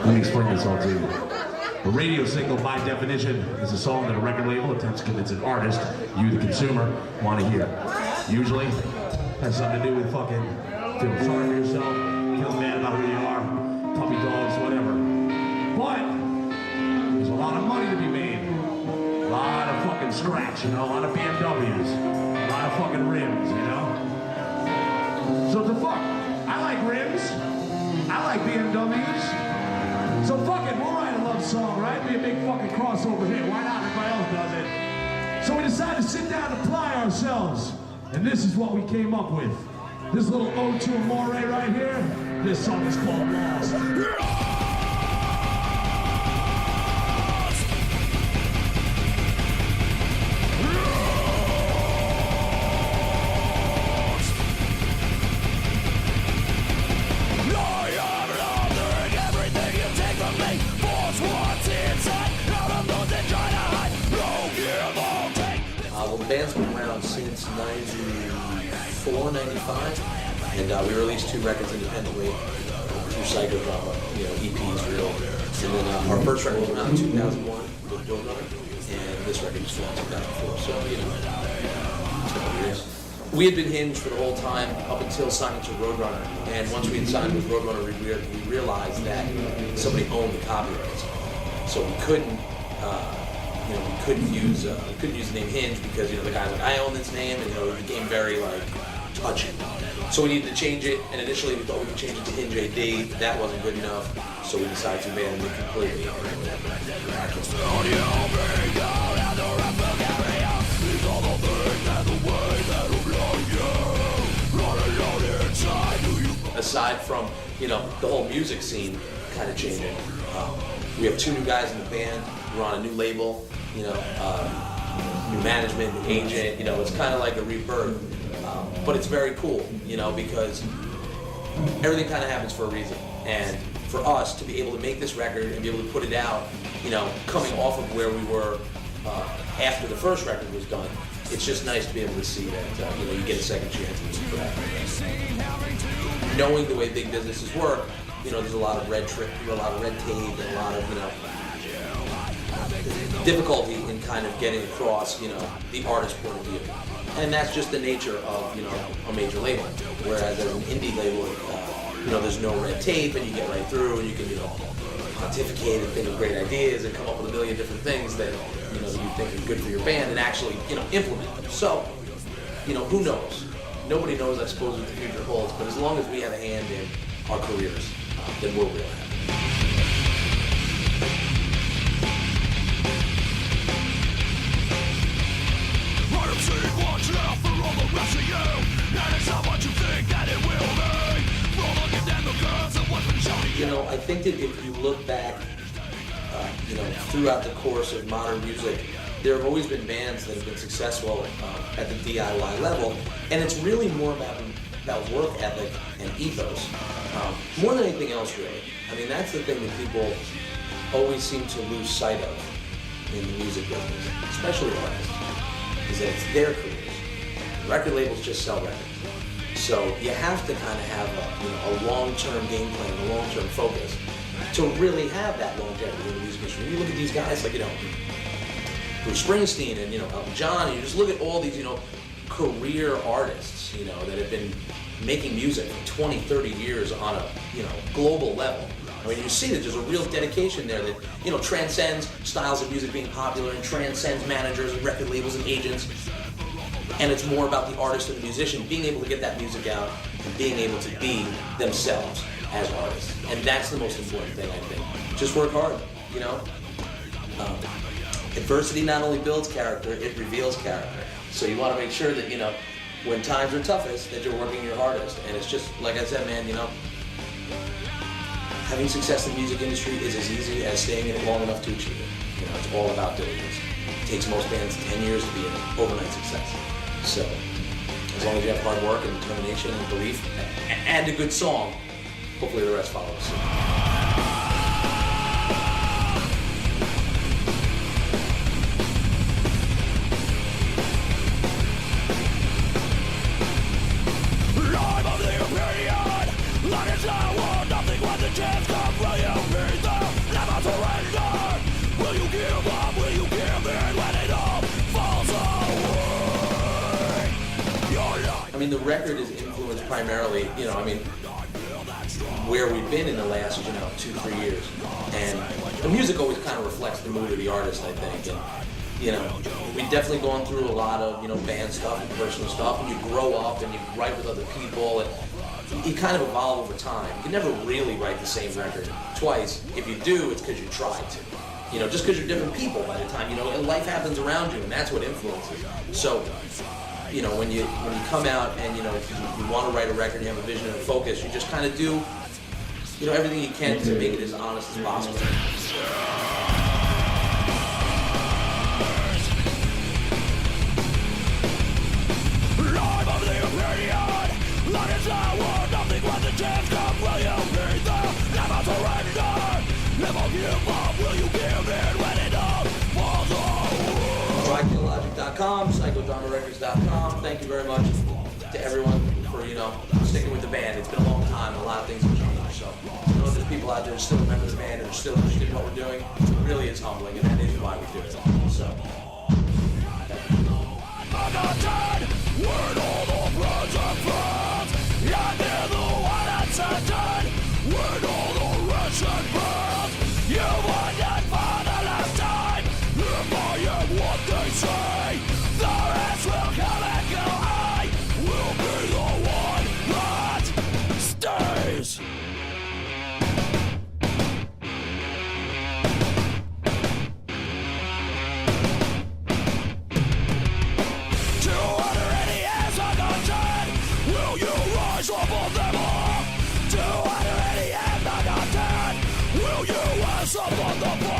Let me explain this all to you. A radio single, by definition, is a song that a record label attempts to convince an artist, you the consumer, want to hear. Usually, has something to do with fucking feeling sorry for yourself, feeling mad about who you are, puppy dogs, whatever. But there's a lot of money to be made. A lot of fucking scratch, you know, a lot of BMWs, a lot of fucking rims, you know? So the fuck, I like rims, I like BMWs, so fuck it, we'll write a love song, right? Be a big fucking crossover hit, why not? Everybody else does it. So we decided to sit down and apply ourselves, and this is what we came up with. This little ode to Amore right here, this song is called Lost. Well, the band's been around since 94, 95, and we released 2 records independently, 2 psychodrama, EPs, real. And then our first record came out in 2001 with Roadrunner, and this record was from 2004, so, it's a couple years. We had been Hinged for the whole time up until signing to Roadrunner, and once we had signed with Roadrunner, we realized that somebody owned the copyrights, so we couldn't use the name Hinge because the guy's like, I own this name, and it became very touchy. So we needed to change it, and initially we thought we could change it to Hinge AD. That wasn't good enough, so we decided to abandon it completely. Aside from the whole music scene kind of changing, we have 2 new guys in the band. We're on a new label, new management, new agent, it's kind of like a rebirth. But it's very cool, because everything kind of happens for a reason. And for us to be able to make this record and be able to put it out, coming off of where we were after the first record was done, it's just nice to be able to see that, you get a second chance to do that. Knowing the way big businesses work, there's a lot of red tape and a lot of, difficulty in kind of getting across, the artist's point of view. And that's just the nature of, a major label. Whereas as an indie label, there's no red tape and you get right through and you can, pontificate and think of great ideas and come up with a million different things that, that you think are good for your band and actually, implement them. So, who knows? Nobody knows, I suppose, what the future holds, but as long as we have a hand in our careers, then we're real happy. I think that if you look back, throughout the course of modern music, there have always been bands that have been successful at the DIY level, and it's really more about work ethic and ethos, more than anything else, really. I mean, that's the thing that people always seem to lose sight of in the music business, especially artists, is that it's their careers. Record labels just sell records. So you have to kind of have a long-term game plan, a long-term focus to really have that longevity in the music industry. You look at these guys like, Bruce Springsteen and, Elton John, and you just look at all these, career artists, that have been making music for 20, 30 years on a, global level. I mean, you see that there's a real dedication there that, transcends styles of music being popular and transcends managers and record labels and agents. And it's more about the artist and the musician being able to get that music out and being able to be themselves as artists. And that's the most important thing, I think. Just work hard, Adversity not only builds character, it reveals character. So you want to make sure that, when times are toughest, that you're working your hardest. And it's just, like I said, man, having success in the music industry is as easy as staying in it long enough to achieve it. It's all about diligence. It takes most bands 10 years to be an overnight success. So, as long as you have hard work and determination and belief and a good song, hopefully the rest follows soon. I'm of the opinion that it's not worth nothing when the chance comes for you. mean, the record is influenced primarily, you know, I mean, where we've been in the last, you know, 2-3 years. And the music always kind of reflects the mood of the artist, I think. And, you know, we've definitely gone through a lot of, you know, band stuff and personal stuff, and you grow up and you write with other people, and you kind of evolve over time. You can never really write the same record twice. If you do, it's because you tried to. You know, just because you're different people by the time, you know, and life happens around you, and that's what influences. So, you know, when you come out and, you know, if you want to write a record, you have a vision and a focus, you just kind of do, you know, everything you can to make it as honest as possible. DKL'S.com, psychodramarecords.com. Thank you very much to everyone for, you know, sticking with the band. It's been a long time, and a lot of things have changed. So, you know, there's people out there who still remember the band and are still interested in what we're doing. It really is humbling, and that is why we do it. So, Up on the